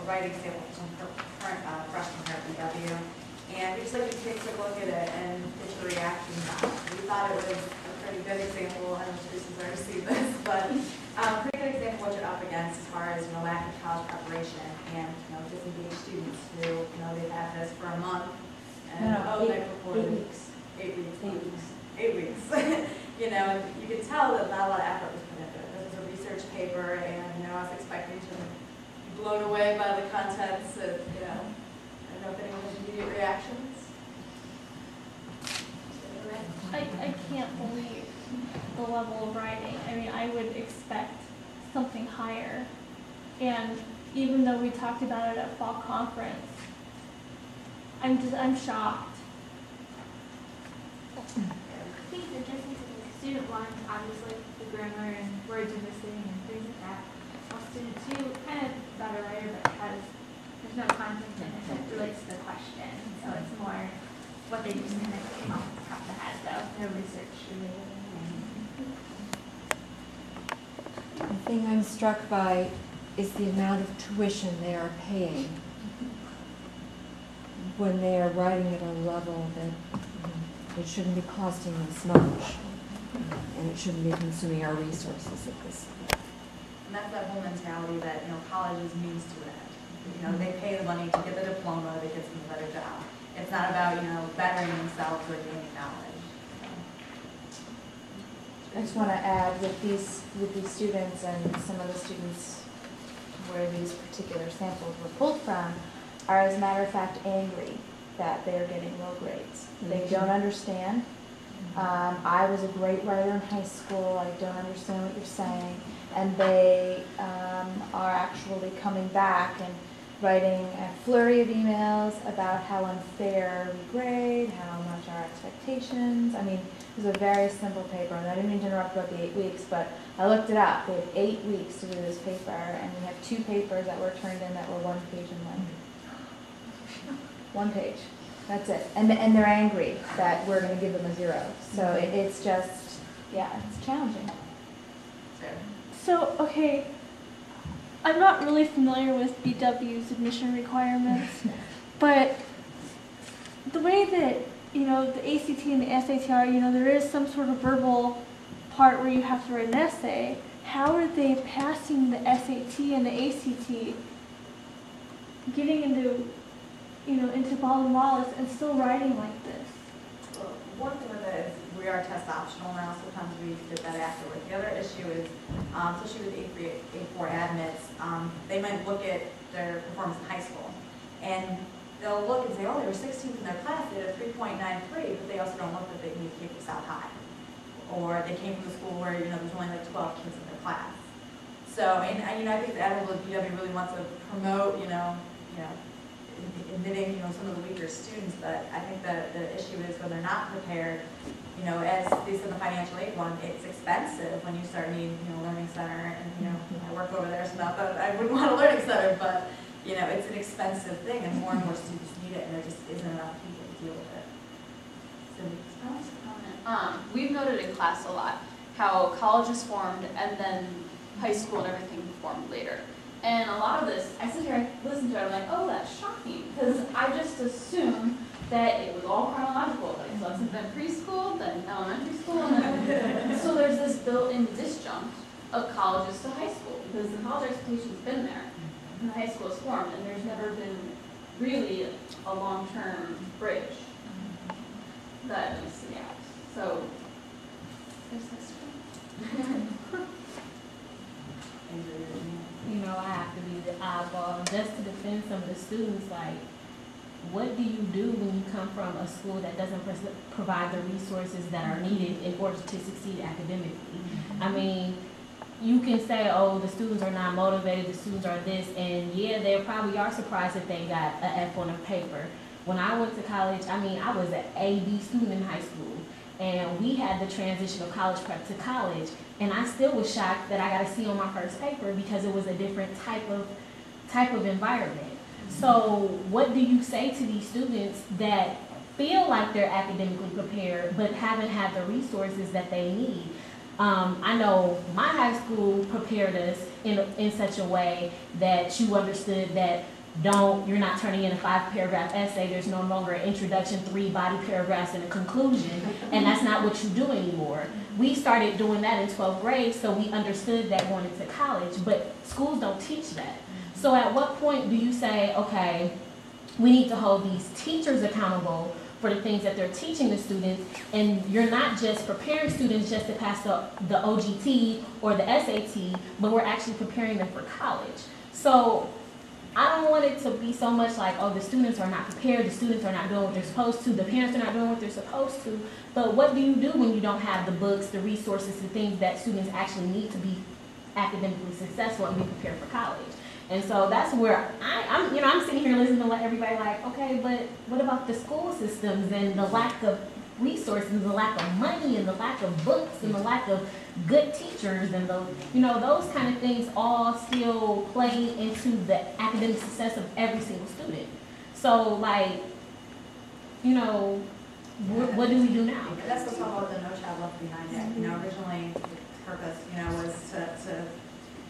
a writing sample for some current freshmen here at BW. And we just like to take a look at it and get the reactions on it. We thought it was a pretty good example. I don't know if Teresa's already seen this, but pretty good example of what you're up against as far as lack of college preparation and disengaged students who they've had this for a month and 8 weeks. 8 weeks. 8 weeks. 8 weeks. And you could tell that not a lot of effort was put into it. This was a research paper, and I was expecting to be blown away by the contents of I don't know if anyone has immediate reactions. I can't believe the level of writing. I mean, I would expect something higher. And even though we talked about it at fall conference, I'm shocked. I think the difference is like student one, obviously the grammar and words are missing and things like that. While student two, kind of better writer, but there's no content in it that relates to the question. So it's more what they just kind of came off the top of the head, though, no research related. The thing I'm struck by is the amount of tuition they are paying when they are writing at a level that it shouldn't be costing this much, and it shouldn't be consuming our resources at this point. And that's that whole mentality that college is means to an end. They pay the money to get the diploma that gets them a better job. It's not about bettering themselves or gaining knowledge. I just want to add with these students and some of the students where these particular samples were pulled from are, as a matter of fact, angry that they are getting low grades. They don't understand. I was a great writer in high school. I don't understand what you're saying. And they are actually coming back and writing a flurry of emails about how unfair we grade, how much our expectations. I mean, it was a very simple paper, and I didn't mean to interrupt about the 8 weeks, but I looked it up. We had 8 weeks to do this paper, and we have 2 papers that were turned in that were 1 page in length. 1 page. That's it. And they're angry that we're going to give them a 0. So it's just, it's challenging. So, okay, I'm not really familiar with BW's admission requirements, but the way that, the ACT and the SAT are, there is some sort of verbal part where you have to write an essay. How are they passing the SAT and the ACT, getting into Baldwin Wallace and still writing like this? Well, one thing with it is we are test optional now. Sometimes we did that afterwards. The other issue is, especially with A4 admits, they might look at their performance in high school, and they'll look and say, oh, they were 16th in their class, they had a 3.93, but they also don't look that they came from South High, or they came from a school where there's only like 12 kids in their class. So, and I think the Admiral of BW really wants to promote, admitting, some of the weaker students, but I think the issue is when they're not prepared, as they said in the financial aid one, it's expensive when you start needing, learning center, and, I work over there, so not that I wouldn't want a learning center, but, it's an expensive thing, and more students need it, and there just isn't enough people to deal with it. So, we've noted in class a lot how college is formed and then high school and everything formed later. And a lot of this, I sit here and listen to it, I'm like, oh, that's shocking, because I just assume that it was all chronological. Like, so it's been preschool, then elementary school, and then so there's this built-in disjunct of colleges to high school, because the college expectation's been there, and the high school is formed, and there's never been really a long-term bridge that we see out. So there's history. I have to be the oddball. Just to defend some of the students, like, what do you do when you come from a school that doesn't provide the resources that are needed in order to succeed academically? I mean, you can say, oh, the students are not motivated, the students are this, and yeah, they probably are surprised if they got an F on a paper. When I went to college, I was an A/B student in high school, and we had the transition of college prep to college, and I still was shocked that I got a C on my first paper because it was a different type of environment. So what do you say to these students that feel like they're academically prepared but haven't had the resources that they need? I know my high school prepared us in such a way that you understood that you're not turning in a 5-paragraph essay, there's no longer an introduction, 3 body paragraphs, and a conclusion, and that's not what you do anymore. We started doing that in 12th grade, so we understood that going into college, but schools don't teach that. So at what point do you say, okay, we need to hold these teachers accountable for the things that they're teaching the students, and you're not just preparing students just to pass the OGT or the SAT, but we're actually preparing them for college. So I don't want it to be so much like, oh, the students are not prepared, the students are not doing what they're supposed to, the parents are not doing what they're supposed to, but what do you do when you don't have the books, the resources, the things that students actually need to be academically successful and be prepared for college? And so that's where I'm sitting here listening to what everybody like, okay, but what about the school systems and the lack of resources, the lack of money, and the lack of books, and the lack of good teachers, and those kind of things all still play into the academic success of every single student. So like, what do we do now? That's what's all about the No Child Left Behind Act. Originally the purpose, was to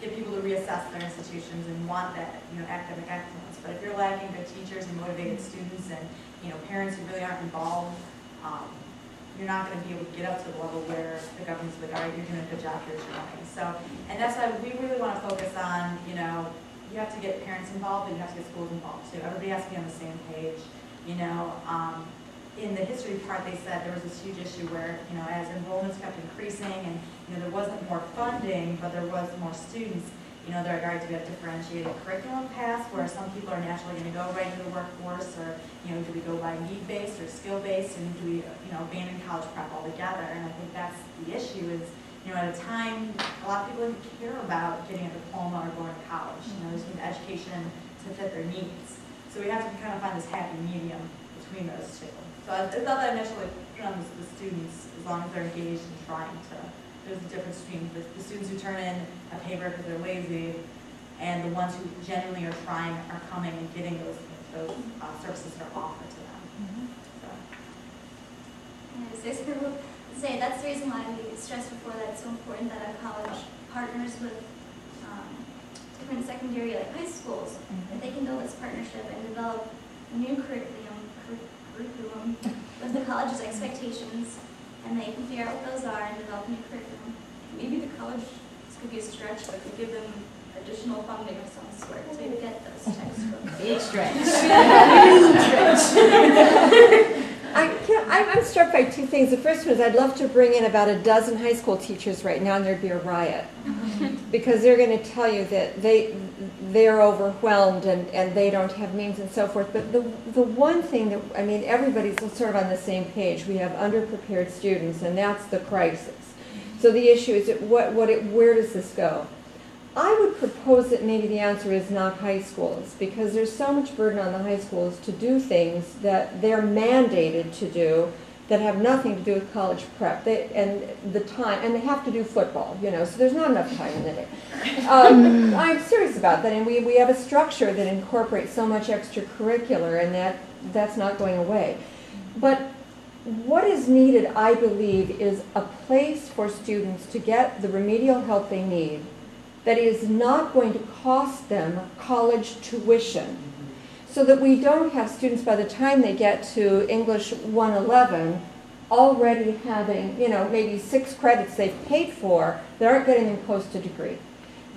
get people to reassess their institutions and want that, academic excellence. But if you're lacking good teachers and motivated students and, parents who really aren't involved, you're not going to be able to get up to the level where the government's like, all right, you're doing a good job, here's your money. So, and that's why we really want to focus on, you have to get parents involved, but you have to get schools involved too. Everybody has to be on the same page. In the history part, they said there was this huge issue where, as enrollments kept increasing and, there wasn't more funding, but there was more students, there are to be a differentiated curriculum path where some people are naturally going to go right into the workforce, or, do we go by need-based or skill-based, and do we, abandon college prep altogether? And I think that's the issue is, at a time, a lot of people didn't care about getting a diploma or going to college. There's an education to fit their needs. So we have to kind of find this happy medium between those two. So it's not that initially put on the students, as long as they're engaged and trying to. There's a difference between the students who turn in a paper because they're lazy, and the ones who genuinely are trying, are coming and getting those services that are offered to them. I was just going to say that's the reason why we stressed before that it's so important that our college partners with different secondary, like high schools, that they can build this partnership and develop a new curriculum with the college's expectations, and they can figure out what those are and develop a new curriculum. Maybe the college, this could be a stretch, but could give them additional funding of some sort to get those textbooks. Big stretch. I'm struck by 2 things. The first one is I'd love to bring in about a dozen high school teachers right now, and there'd be a riot. Because they're going to tell you that they're overwhelmed and they don't have means and so forth. But the one thing that, everybody's sort of on the same page. We have underprepared students, and that's the crisis. So the issue is, where does this go? I would propose that maybe the answer is not high schools, because there's so much burden on the high schools to do things that they're mandated to do that have nothing to do with college prep. They have to do football, so there's not enough time in the day. I'm serious about that, and we have a structure that incorporates so much extracurricular, and that's not going away. But what is needed, I believe, is a place for students to get the remedial help they need that is not going to cost them college tuition, so that we don't have students by the time they get to English 111 already having, maybe 6 credits they've paid for that aren't getting them close to degree.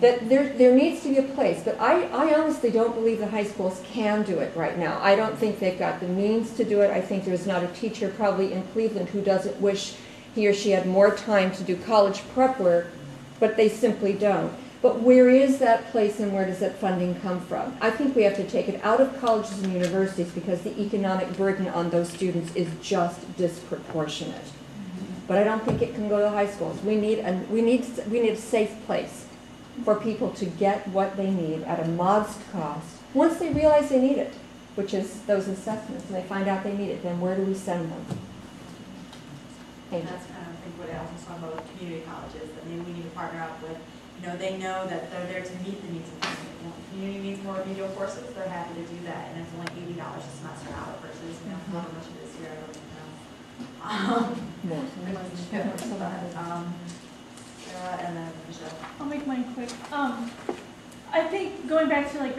That there needs to be a place, but I honestly don't believe the high schools can do it right now. I don't think they've got the means to do it. I think there's not a teacher probably in Cleveland who doesn't wish he or she had more time to do college prep work, but they simply don't. But where is that place, and where does that funding come from? I think we have to take it out of colleges and universities, because the economic burden on those students is just disproportionate. But I don't think it can go to high schools. We need a safe place for people to get what they need at a modest cost. Once they realize they need it, which is those assessments, and they find out they need it, then where do we send them? And that's kind of, I think, what Al was talking about with community colleges, that maybe we need to partner up with. They know that they're there to meet the needs of the community. If the community needs more remedial courses, they're happy to do that, and it's only $80 a semester out versus, how much it is here, I don't even know. Sarah, and then Michelle. I'll make mine quick. I think going back to like